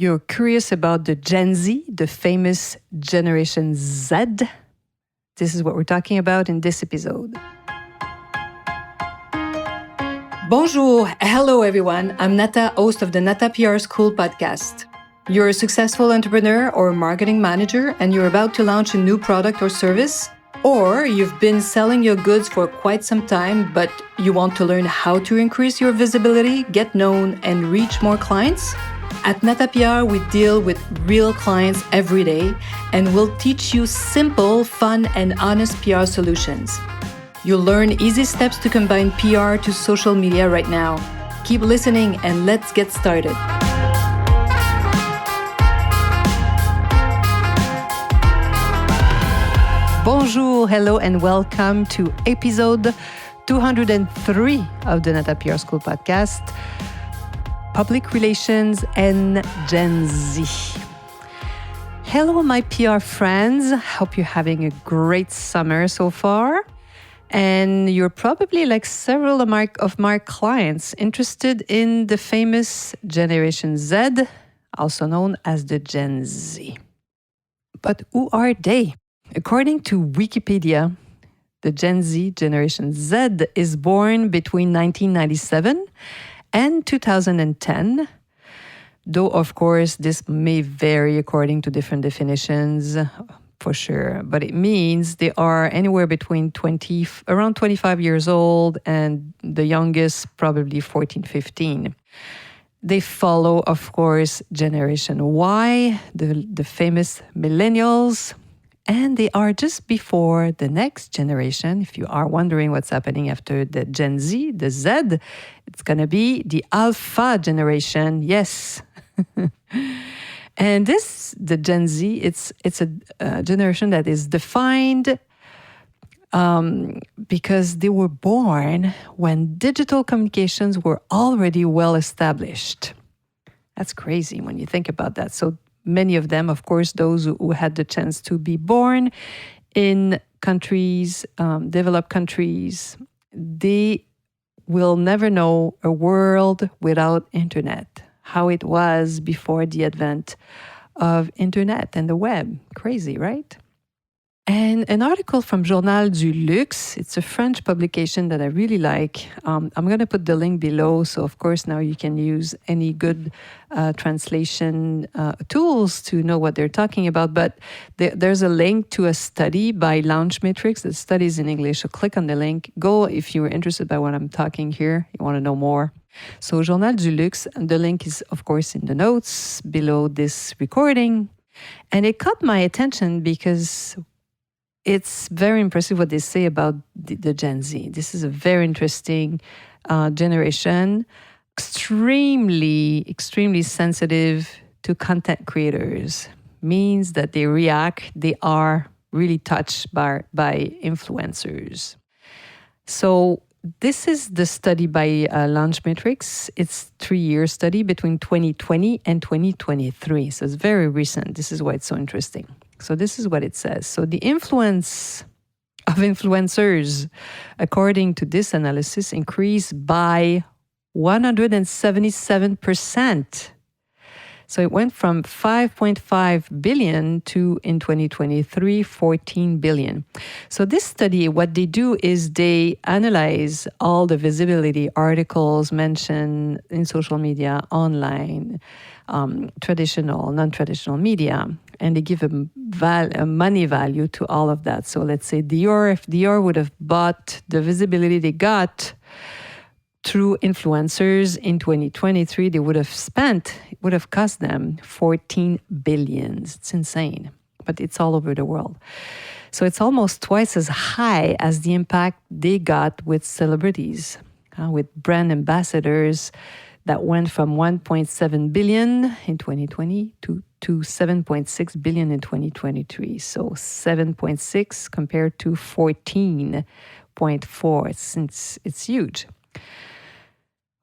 You're curious about the Gen Z, the famous Generation Z? This is what we're talking about in this episode. Bonjour, hello everyone. I'm Nata, host of the Nata PR School podcast. You're a successful entrepreneur or marketing manager and you're about to launch a new product or service? Or you've been selling your goods for quite some time, but you want to learn how to increase your visibility, get known, and reach more clients? At Nata PR, we deal with real clients every day, and we'll teach you simple, fun, and honest PR solutions. You'll learn easy steps to combine PR to social media right now. Keep listening and let's get started. Bonjour, hello, and welcome to episode 203 of the Nata PR School podcast, Public Relations and Gen Z. Hello, my PR friends. Hope you're having a great summer so far. And you're probably like several of my clients interested in the famous Generation Z, also known as the Gen Z. But who are they? According to Wikipedia, the Gen Z, Generation Z, is born between 1997 and 2010, though, of course, this may vary according to different definitions, for sure. But it means they are anywhere between around 25 years old, and the youngest probably 14, 15. They follow, of course, Generation Y, the famous millennials, and they are just before the next generation. If you are wondering what's happening after the Gen Z, the Z, it's going to be the Alpha generation. Yes. And the Gen Z, it's a generation that is defined because they were born when digital communications were already well established. That's crazy when you think about that. So many of them, of course, those who had the chance to be born in countries, developed countries, they will never know a world without internet, how it was before the advent of internet and the web. Crazy, right? And an article from Journal du Luxe, it's a French publication that I really like. I'm going to put the link below. So, of course, now you can use any good translation tools to know what they're talking about. But there's a link to a study by Launchmetrics. The study is in English. So click on the link. Go if you're interested by what I'm talking here. You want to know more. So, Journal du Luxe, the link is, of course, in the notes below this recording. And it caught my attention because it's very impressive what they say about the Gen Z. This is a very interesting generation, extremely sensitive to content creators. Means that they are really touched by influencers. So this is the study by Launchmetrics. It's a 3-year study between 2020 and 2023. So it's very recent. This is why it's so interesting. So this is what it says. So the influence of influencers, according to this analysis, increased by 177%. So it went from 5.5 billion to, in 2023, 14 billion. So this study, what they do is they analyze all the visibility articles mentioned in social media, online, traditional, non-traditional media, and they give a money value to all of that. So let's say Dior, if Dior would have bought the visibility they got through influencers in 2023, it would have cost them 14 billion. It's insane, but it's all over the world. So it's almost twice as high as the impact they got with celebrities, with brand ambassadors that went from 1.7 billion in 2020 to 7.6 billion in 2023. So 7.6 compared to 14.4. It's huge.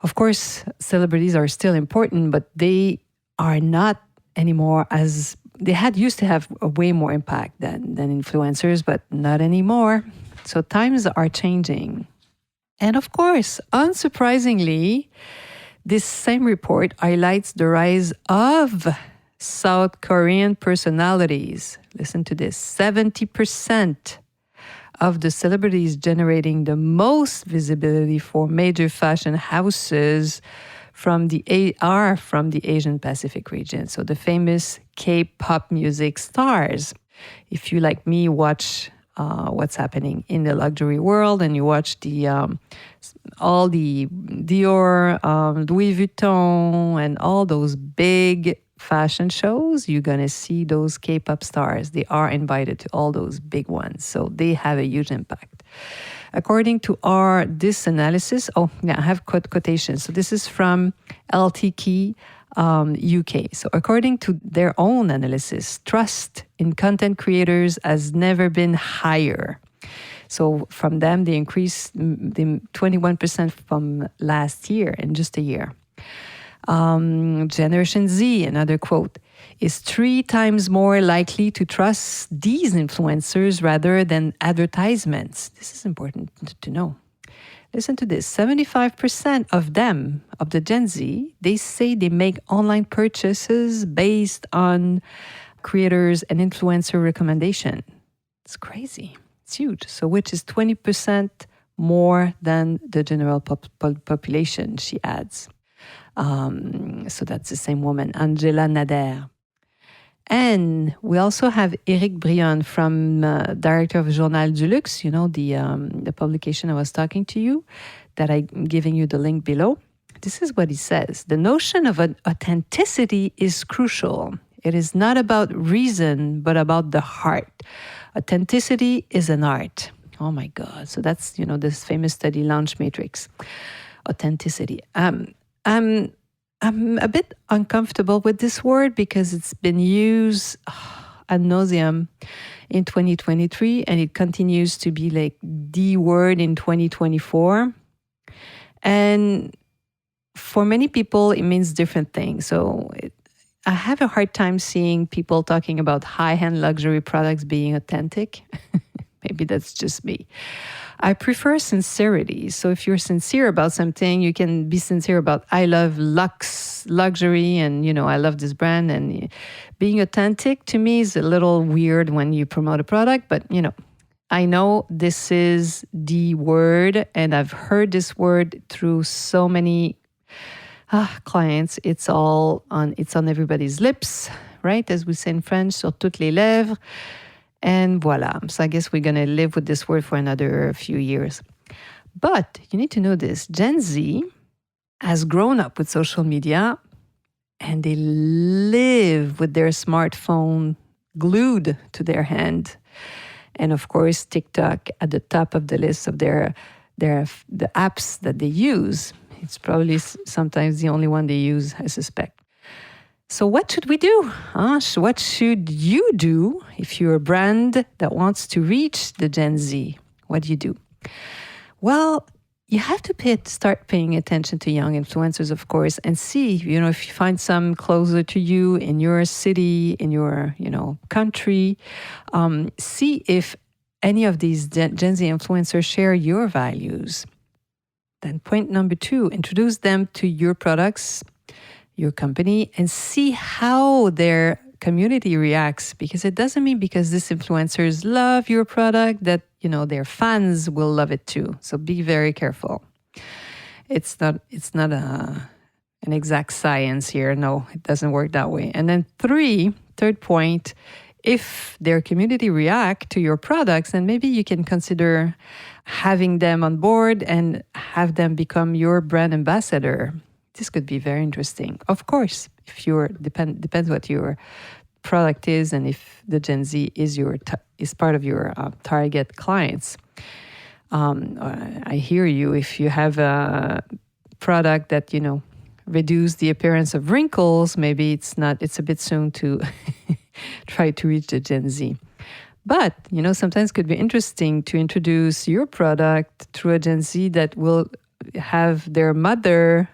Of course, celebrities are still important, but they are not anymore as they used to have a way more impact than influencers, but not anymore. So times are changing. And of course, unsurprisingly, This same report highlights the rise of South Korean personalities. Listen to this, 70% of the celebrities generating the most visibility for major fashion houses from the Asian Pacific region. So the famous K-pop music stars. If you, like me, watch what's happening in the luxury world and you watch all the Dior, Louis Vuitton, and all those big fashion shows, you're going to see those K-pop stars. They are invited to all those big ones. So they have a huge impact. According to this analysis, I have quotations. So this is from LTK UK. So according to their own analysis, trust in content creators has never been higher. So from them, they increased the 21% from last year in just a year. Generation Z, another quote, is 3 times more likely to trust these influencers rather than advertisements. This is important to know. Listen to this. 75% of them, of the Gen Z, they say they make online purchases based on creators and influencer recommendation. It's crazy. It's huge. So which is 20% more than the general population, she adds. So that's the same woman, Angela Nader. And we also have Eric Brion from director of Journal du Luxe, the publication I was talking to you, that I'm giving you the link below. This is what he says. The notion of authenticity is crucial. It is not about reason, but about the heart. Authenticity is an art. Oh my God. So that's, this famous study, Launchmetrics. Authenticity. I'm a bit uncomfortable with this word because it's been used ad nauseum in 2023 and it continues to be like the word in 2024. And for many people, it means different things. So I have a hard time seeing people talking about high-end luxury products being authentic. Maybe that's just me. I prefer sincerity. So if you're sincere about something, you can be sincere about, I love luxury and, I love this brand. And being authentic to me is a little weird when you promote a product. But, I know this is the word and I've heard this word through so many clients. It's on everybody's lips, right? As we say in French, sur toutes les lèvres. And voila. So I guess we're going to live with this word for another few years. But you need to know this. Gen Z has grown up with social media and they live with their smartphone glued to their hand. And of course, TikTok at the top of the list of the apps that they use. It's probably sometimes the only one they use, I suspect. So what should we do? What should you do if you're a brand that wants to reach the Gen Z? What do you do? Well, you have to start paying attention to young influencers, of course, and see, if you find some closer to you in your city, in your, country, see if any of these Gen Z influencers share your values. Then point number 2, introduce them to your products, your company, and see how their community reacts, because it doesn't mean because these influencers love your product that their fans will love it too. So be very careful. It's not an exact science here. No, it doesn't work that way. And then third point, if their community react to your products, then maybe you can consider having them on board and have them become your brand ambassador. This could be very interesting. Of course, if depends what your product is and if the Gen Z is part of your target clients. I hear you. If you have a product that reduce the appearance of wrinkles, maybe it's a bit soon to try to reach the Gen Z. But sometimes it could be interesting to introduce your product through a Gen Z that will have their mother.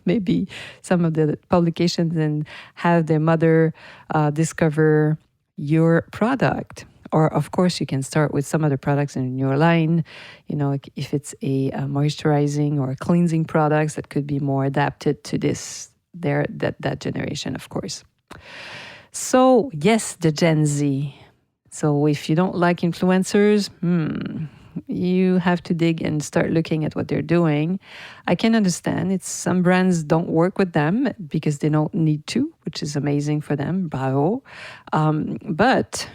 Maybe some of the publications and have their mother discover your product. Or, of course, you can start with some other products in your line. If it's a moisturizing or cleansing products that could be more adapted to that generation, of course. So, yes, the Gen Z. So, if you don't like influencers, you have to dig and start looking at what they're doing. I can understand some brands don't work with them because they don't need to, which is amazing for them. Bravo. But,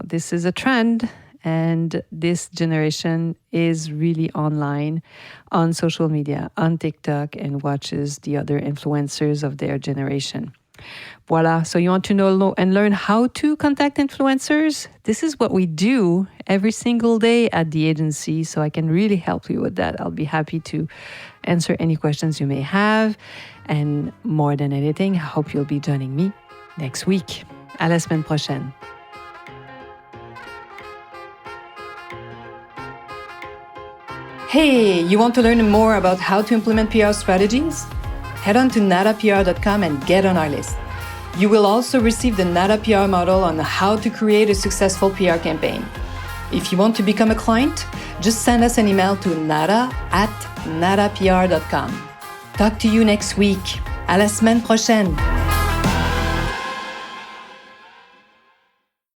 this is a trend, and this generation is really online, on social media, on TikTok, and watches the other influencers of their generation. Voila. So you want to know and learn how to contact influencers? This is what we do every single day at the agency. So I can really help you with that. I'll be happy to answer any questions you may have. And more than anything, I hope you'll be joining me next week. À la semaine prochaine. Hey, you want to learn more about how to implement PR strategies? Head on to natapr.com and get on our list. You will also receive the Nata PR model on how to create a successful PR campaign. If you want to become a client, just send us an email to nata@natapr.com. Talk to you next week. À la semaine prochaine.